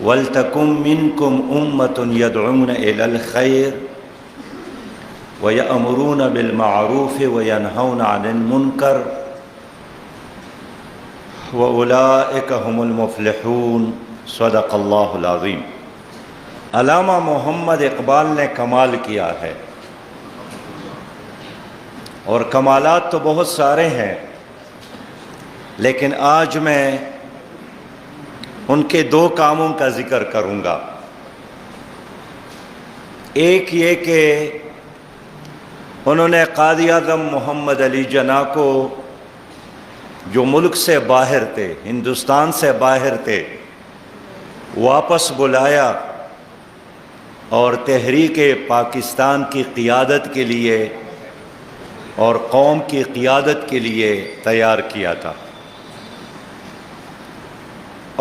وَلْتَكُن مِّنكُمْ أُمَّةٌ يَدْعُونَ إِلَى الْخَيْرِ وَيَأْمُرُونَ بِالْمَعْرُوفِ وَيَنْهَوْنَ عَنِ الْمُنكَرِ وَأُولَئِكَ هُمُ الْمُفْلِحُونَ۔ صدق اللہ العظیم۔ علامہ محمد اقبال نے کمال کیا ہے، اور کمالات تو بہت سارے ہیں، لیکن آج میں ان کے دو کاموں کا ذکر کروں گا۔ ایک یہ کہ انہوں نے قائد اعظم محمد علی جناح کو، جو ملک سے باہر تھے، ہندوستان سے باہر تھے، واپس بلایا اور تحریک پاکستان کی قیادت کے لیے اور قوم کی قیادت کے لیے تیار کیا تھا۔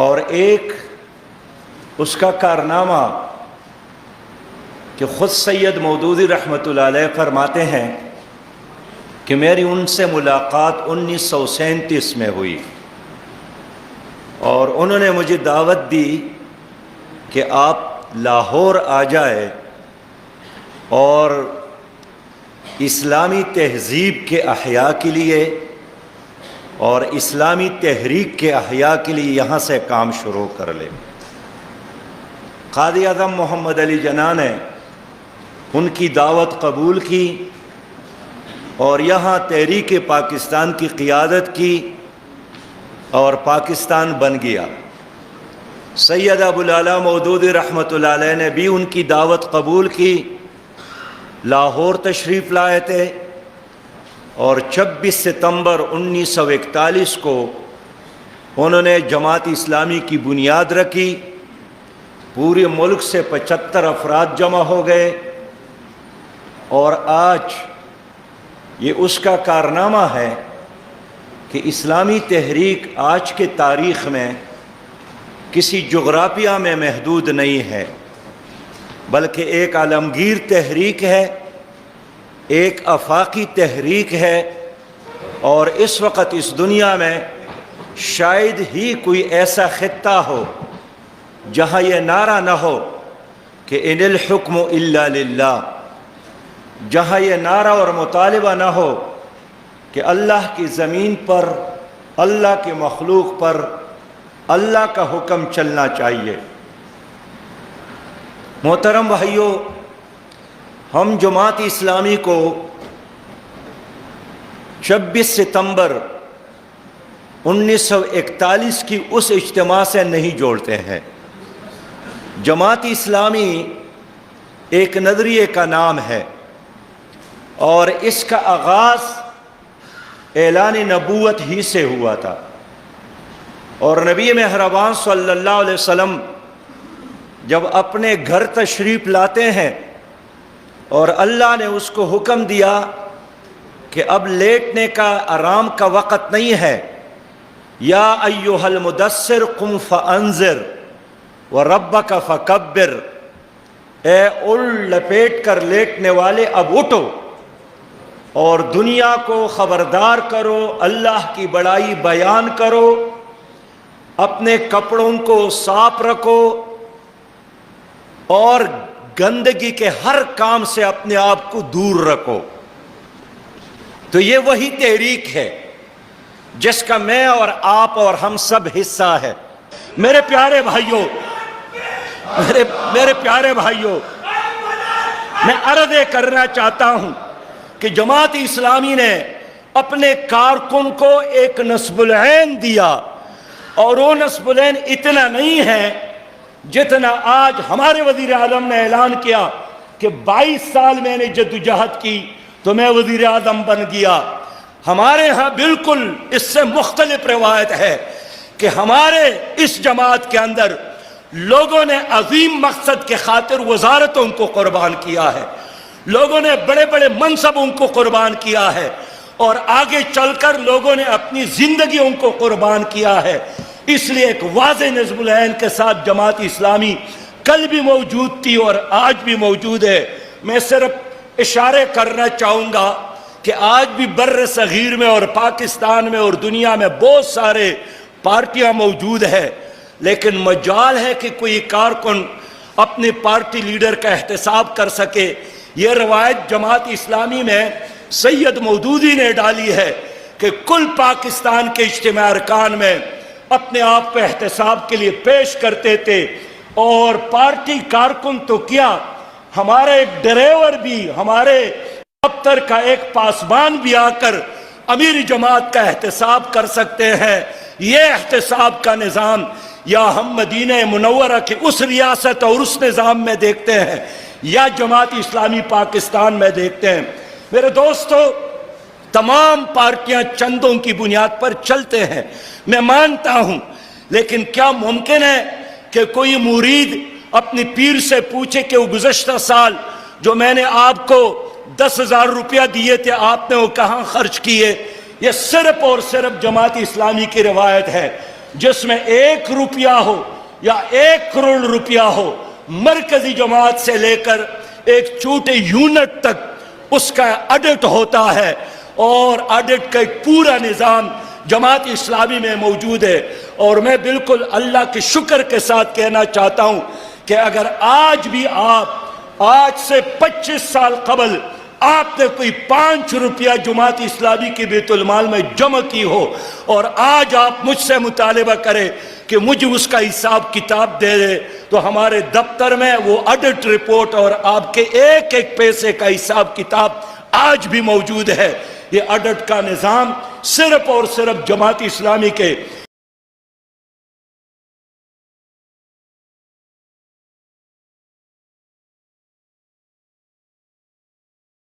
اور ایک اس کا کارنامہ کہ خود سید مودودی رحمۃ اللہ علیہ فرماتے ہیں کہ میری ان سے ملاقات 1937 میں ہوئی، اور انہوں نے مجھے دعوت دی کہ آپ لاہور آ جائے اور اسلامی تہذیب کے احیاء کے لیے اور اسلامی تحریک کے احیاء کے لیے یہاں سے کام شروع کر لے۔ قائد اعظم محمد علی جناح نے ان کی دعوت قبول کی اور یہاں تحریک پاکستان کی قیادت کی اور پاکستان بن گیا۔ سید ابو العلا مودودی رحمۃ اللہ علیہ نے بھی ان کی دعوت قبول کی، لاہور تشریف لائے تھے، اور 26 ستمبر 1941 کو انہوں نے جماعت اسلامی کی بنیاد رکھی۔ پورے ملک سے 75 افراد جمع ہو گئے، اور آج یہ اس کا کارنامہ ہے کہ اسلامی تحریک آج کے تاریخ میں کسی جغرافیہ میں محدود نہیں ہے، بلکہ ایک عالمگیر تحریک ہے، ایک آفاقی تحریک ہے، اور اس وقت اس دنیا میں شاید ہی کوئی ایسا خطہ ہو جہاں یہ نعرہ نہ ہو کہ ان الحکم الا للہ، جہاں یہ نعرہ اور مطالبہ نہ ہو کہ اللہ کی زمین پر، اللہ کی مخلوق پر اللہ کا حکم چلنا چاہیے۔ محترم بھائیو، ہم جماعت اسلامی کو 26 ستمبر 1941 کی اس اجتماع سے نہیں جوڑتے ہیں۔ جماعت اسلامی ایک نظریے کا نام ہے، اور اس کا آغاز اعلان نبوت ہی سے ہوا تھا، اور نبی مہربان صلی اللہ علیہ وسلم جب اپنے گھر تشریف لاتے ہیں اور اللہ نے اس کو حکم دیا کہ اب لیٹنے کا، آرام کا وقت نہیں ہے، یا ایھا المدثر قم فانذر وربک فکبر، اے لپیٹ کر لیٹنے والے اب اٹھو اور دنیا کو خبردار کرو، اللہ کی بڑائی بیان کرو، اپنے کپڑوں کو صاف رکھو اور گندگی کے ہر کام سے اپنے آپ کو دور رکھو۔ تو یہ وہی تحریک ہے جس کا میں اور آپ اور ہم سب حصہ ہے۔ میرے پیارے بھائیوں، میرے پیارے بھائیوں، میں عرض کرنا چاہتا ہوں کہ جماعت اسلامی نے اپنے کارکن کو ایک نصب العین دیا، اور وہ نصب العین اتنا نہیں ہے جتنا آج ہمارے وزیر اعظم نے اعلان کیا کہ 22 سال میں نے جدوجہد کی تو میں وزیر اعظم بن گیا۔ ہمارے ہاں بالکل اس سے مختلف روایت ہے کہ ہمارے اس جماعت کے اندر لوگوں نے عظیم مقصد کے خاطر وزارتوں کو قربان کیا ہے، لوگوں نے بڑے بڑے منصبوں کو قربان کیا ہے، اور آگے چل کر لوگوں نے اپنی زندگیوں کو قربان کیا ہے۔ اس لیے ایک واضح نصب العین کے ساتھ جماعت اسلامی کل بھی موجود تھی اور آج بھی موجود ہے۔ میں صرف اشارے کرنا چاہوں گا کہ آج بھی بر صغیر میں اور پاکستان میں اور دنیا میں بہت سارے پارٹیاں موجود ہیں، لیکن مجال ہے کہ کوئی کارکن اپنے پارٹی لیڈر کا احتساب کر سکے۔ یہ روایت جماعت اسلامی میں سید مودودی نے ڈالی ہے کہ کل پاکستان کے اجتماع ارکان میں اپنے آپ کو احتساب کے لیے پیش کرتے تھے، اور پارٹی کارکن تو کیا، ہمارے ایک ڈرائیور بھی، ہمارے دفتر کا ایک پاسبان بھی آ کر امیر جماعت کا احتساب کر سکتے ہیں۔ یہ احتساب کا نظام یا ہم مدینہ منورہ کی اس ریاست اور اس نظام میں دیکھتے ہیں یا جماعت اسلامی پاکستان میں دیکھتے ہیں۔ میرے دوستو، تمام پارٹیاں چندوں کی بنیاد پر چلتے ہیں، میں مانتا ہوں، لیکن کیا ممکن ہے کہ کوئی مرید اپنی پیر سے پوچھے کہ وہ گزشتہ سال جو میں نے آپ کو 10,000 روپیہ دیے تھے آپ نے وہ کہاں خرچ کیے؟ یہ صرف اور صرف جماعت اسلامی کی روایت ہے، جس میں 1 روپیہ ہو یا 1 کروڑ روپیہ ہو، مرکزی جماعت سے لے کر ایک چھوٹے یونٹ تک اس کا آڈٹ ہوتا ہے، اور آڈٹ کا ایک پورا نظام جماعت اسلامی میں موجود ہے۔ اور میں بالکل اللہ کے شکر کے ساتھ کہنا چاہتا ہوں کہ اگر آج بھی آپ، آج سے 25 سال قبل آپ نے کوئی 5 روپیہ جماعت اسلامی کی بیت المال میں جمع کی ہو، اور آج آپ مجھ سے مطالبہ کریں کہ مجھے اس کا حساب کتاب دے دے، تو ہمارے دفتر میں وہ آڈٹ رپورٹ اور آپ کے ایک ایک پیسے کا حساب کتاب آج بھی موجود ہے۔ یہ آڈٹ کا نظام صرف اور صرف جماعت اسلامی کے